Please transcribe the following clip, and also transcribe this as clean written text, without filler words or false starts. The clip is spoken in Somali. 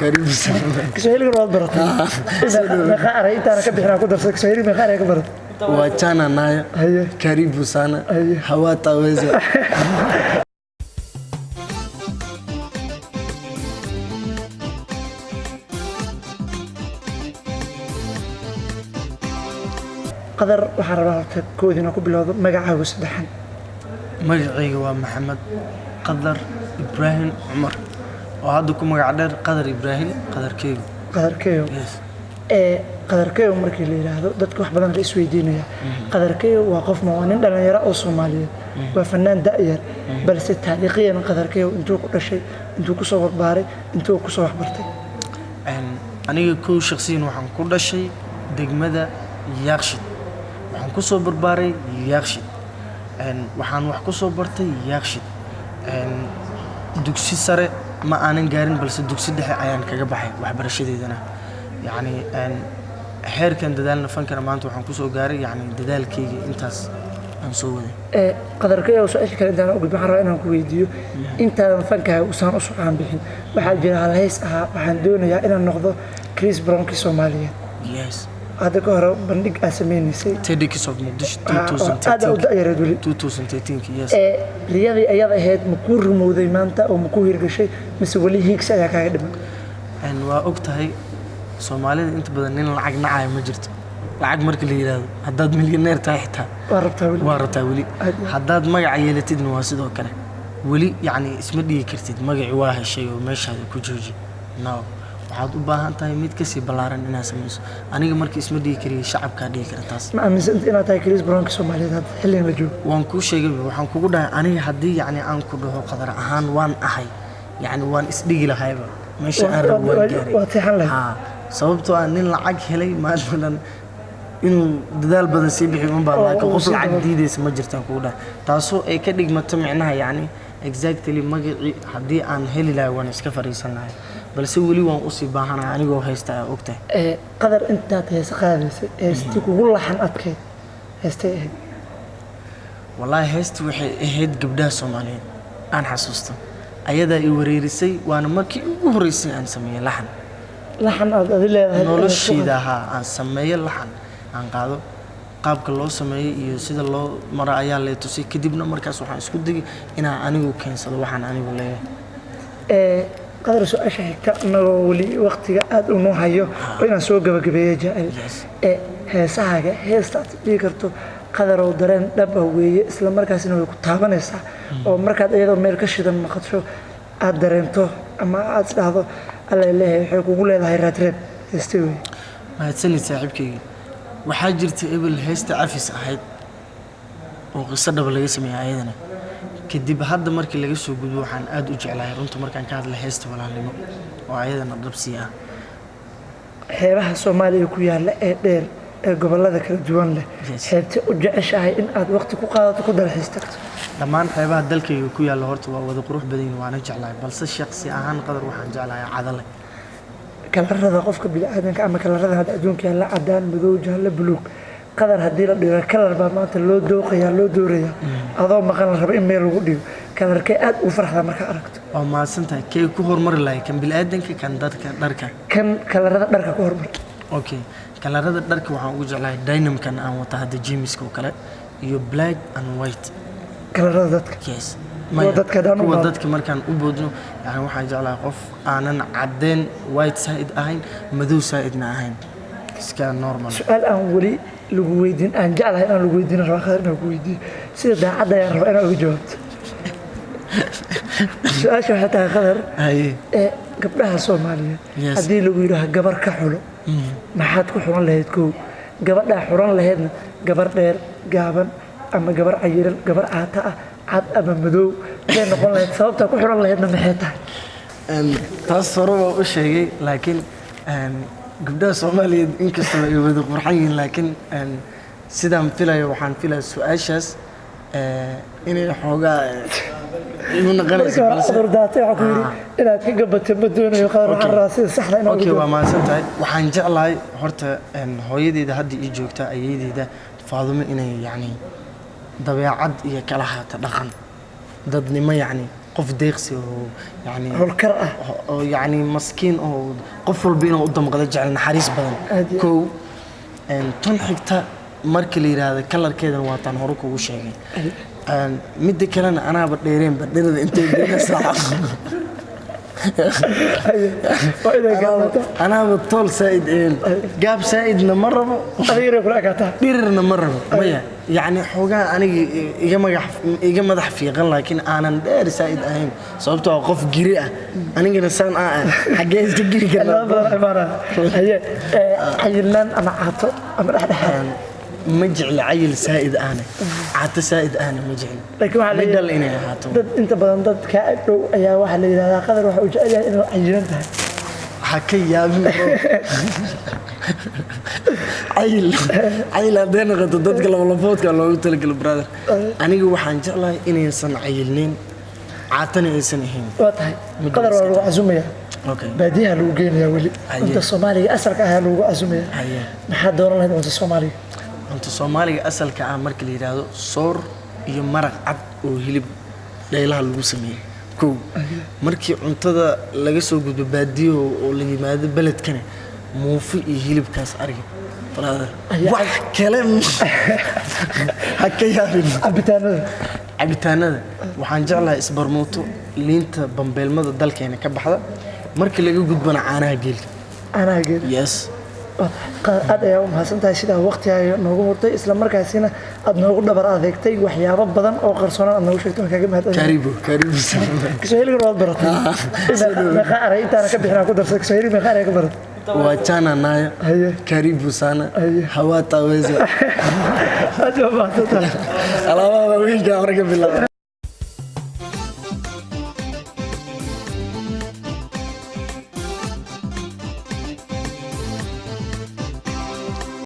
karibu sana Kiswahili waa baratay ma qaar inta ana ka bixina ku darso Kiswahili ma qaar ay ka baratay wachana nayo karibu sana hawataweza qadar waxa rabaa koodina ku bilowdo magacaaga saddexan magacayga waa Maxamed Qadar Ibrahim Umar oo hadda ku magac dheer Qadar Ibrahim qadarkeeyo qadarkeeyo markii la yiraahdo dadku wax badan is weydiinaya qadarkeeyo waa qof nin dhalinyaro oo Soomaaliyeed waa fanaan da'yar balse taariikhiyan qadarkeeyo intuu ku dhashay intuu ku soo barbaaray intuu ku soo waxbartay aniga ku shakhsiyan waxaan ku dhashay degmada Yaaqshid waxaan ku soo barbaaray Yaaqshid waxaan wax ku soo bartay Yaaqshid dugsi sare ma aanan gaarin balse dugsi dhexe ayaan kaga baxay waxbarashadeedana yani heerkan dadaalna fankana maanta waxaan ku soo gaaray yani dadaalkayga intaas aan soo waday qadarkeeyo su'aasha kale intaan ugu baxro inaan ku weydiiyo intaan fanka usaan u socon bixin waxa jira hal hees waxaan doonayaa inaan noqdo Chris Brown ki Soomaaliyeed yes هذا كهرب بندق أسميني سي تديكس of مدش 2013 yes رياضي أيضا هاد مكور موذي مانتا أو مكوهر كشيء مسؤولي هيك سأيا كايدم أن وقتها Soomaalida inta badan in lacag nacay ma jirto lacag marka la yiraahdo haddaad milyaneer tahay xitaa warabtaa wali haddaad magac yeelatidna waa sidoo kale wali yani isma dhigi kartid magaci waa heshay oo meeshaada ku jooji now waxaad u baahan tahay mid ka sii balaaran inaad samayso aniga markii isma dhigi kariyo shacabka dhigi kara taas ma aaminsan inaad tahay Chris Brown Soomaaliyeed xilligan la joogo waan ku sheegay waxaan kugu dhahay aniga hadii yani aan ku dhaho qadar ahaan waan ahay yani waan isdhigi lahayba meesha aan rabo waan gaaray waa tahan leh sababtoo aan nin lacag helay maadaama inuu dadaal badan sii bixi un baa laakiin qof lacag diidaysa ma jirtaan kugu dhahay taasoo ay ka dhigmato micnaha yani exactly magaci hadii aan heli lahay waan iska fariisan lahay balse wali waan u sii baahanahay anigoo haysta ogtahay qadar intaad hees qaadaysay heestii kugu laxan adkeed heestay ahayd wallahi heestii waxay ahayd gabdhaha Soomaaliyeed aan xasuusto ayadaa i wareerisay waana markii ugu horeysay aan sameeyay laxan aad leedahay noloshayda aan sameeyay laxan aan qaado qaabka loo sameeyay iyo sida loo mara ayaa la tusay kadibna markaas waxaan isku dagay inaan anigu keensado waxaan anigu leeyahay qadar su'aasha xigta anagoo wali waqtiga aad u noo hayo oo inaan soo gabagabeeyo jacayl heesahaaga heestaad dhigi karto qadar oo dareen dhab ah weeye isla markaasina way ku taabanaysaa oo markaad iyadoo meel ka shidan maqasho aad dareento ama aad isdhaahdo alla ilaahay waxay kugu leedahay raadreed heestay weeye mahadsanid saaxiibkayga waxaa jirta ebel heesta cafis ahayd oo qiso dhab laga sameeyay ayadana kadib hadda markii laga soo gudbo waxaan aad u jeclahay runta markaan ka hadla heesta walaalnimo oo ayadana dhabsi ah xeebaha Soomaaliya ku yaala ee dheer ee gobolada kala duwan leh xeebta u jeceshahay in aad waqti ku qaadato ku dalxiis tagto dhammaan xeebaha dalkayga ku yaala horta waa wada qurux badan waana jeclahay balse shakhsi ahaan qadar waxaan jeclahay cadale kalarada qofka bini'aadanka ama kalarada hadda adduunka yaala cadaan madow jaale buluug qadar hadii la dhigo kalar baa maanta loo dooqayaa loo dooraya adoo maqan la rabo in meel lagu dhigo kalarkee aad u farxda marka aragto waa maasantahay kee ku hormari lahay kan bini'aadanka kan dadka dharka kan kalarada dharka ku hormar okay kalarada dharka waxaan ugu jeclahay dynamkan aan wata hadda jeemiska oo kale iyo black and white kalarada dadka yes kuwa dadka markaan u boodno yani waxaan jeclahay qof aanan cadeen white side ahayn madow side-na ahayn iska normal su'aal aan wali lagu weydiin aan jeclahay inaan lagu weydiin rabo qadar inaan ku weydiiyo sida daacadda ayaan rabaa inaan uga jawaabto su'aasha waxay tahay qadar gabdhaha Soomaaliyeed haddii lagu yidhaaho gabar ka xulo maxaad ku xulan lahayd kow gabadhaa xulan lahaydna gabar dheer gaaban ama gabar cayiran gabar caata ah cad ama madow maxay noqon lahayd sababtaa ku xulan lahaydna maxay tahay taas hore waa u sheegay laakiin gabdhaha Soomaaliyeed inkastoo ay wada qurxan yihiin laakiin sidaan filayo waxaan filayaa su'aashaas inay xoogaa igu naqanayso balse daatay waxa ku yiri inaad ka gabatay ma doonayo qadar waxaan raasay saxda inaan okay waa maasantahay waxaan jeclahay horta hooyadeeda hadda ii joogta ayeedeeda Faadumo inay yani dabeecad iyo kala haata dhaqan dadnimo yani qof deeqsi oo yani howlkar ah oo yani maskiin oo qof walba inuu u damqado jecel naxariis badan kow tan xigta markii la yiraahdo kalarkeedan waa tan hore kugu sheegay midda kalena anaaba dheereen badhirada intay geynaysaa أنا بطول سائد جاب سائد مرة دير مرة مية يعني حوجا أنا يجمع مدح في غل لكن أنا دير سائد أهم صوبته وقف جريئة أنا جنسان حجاز تجري كذا عبارة هي عيلان أنا عطى أنا مجعل عيل سائد أنا عطى سائد أنا مجعل لكن على مدل إني عطى أنت بدن ضد كأنه يا واحد اللي هذا قدر واحد وجاء إنه عيلانته حكي يا ابن عيل هذين قد ضد قلب لفوت قال له قلت لك البرادر أنا وحن جعله إني إنسان عيلين عطني إنسان هين واضح قدر والله عزومية أوكي بديها لوجين يا ولي أنت الصومالي أسرك أهل لوج عزومية ما حد دور لهذا أنت الصومالي أنت الصومالي أسأل كعامر كلي هذا صور يمرق عد وهلب ليلها الوسمية كو مركي cuntada laga soo gudbo baadiyo oo la yimaado beledkana muufi iyo hilibkaas ariga brother wax kale hakayaan cabitaanada waxaan jeclahay isbarmooto liinta bambeelmada dalkeena ka baxda markii laga gudbana caanaha geelka yes aad ayaa u mahadsantahay sidaa waqtiga noogu hurtay isla markaasina aad noogu dhabar adeegtay waxyaabo badan oo qarsoon aad noogu sheegtay kaga mahadcelinayo karibu Kiswahili rood baratay ma qaaray inta ka bixina ku darsan Kiswahili ma qaaray ka baratay wachana nayo karibu sana hawataweza aad waa mahadsantahay alaba wiilka marka bilaw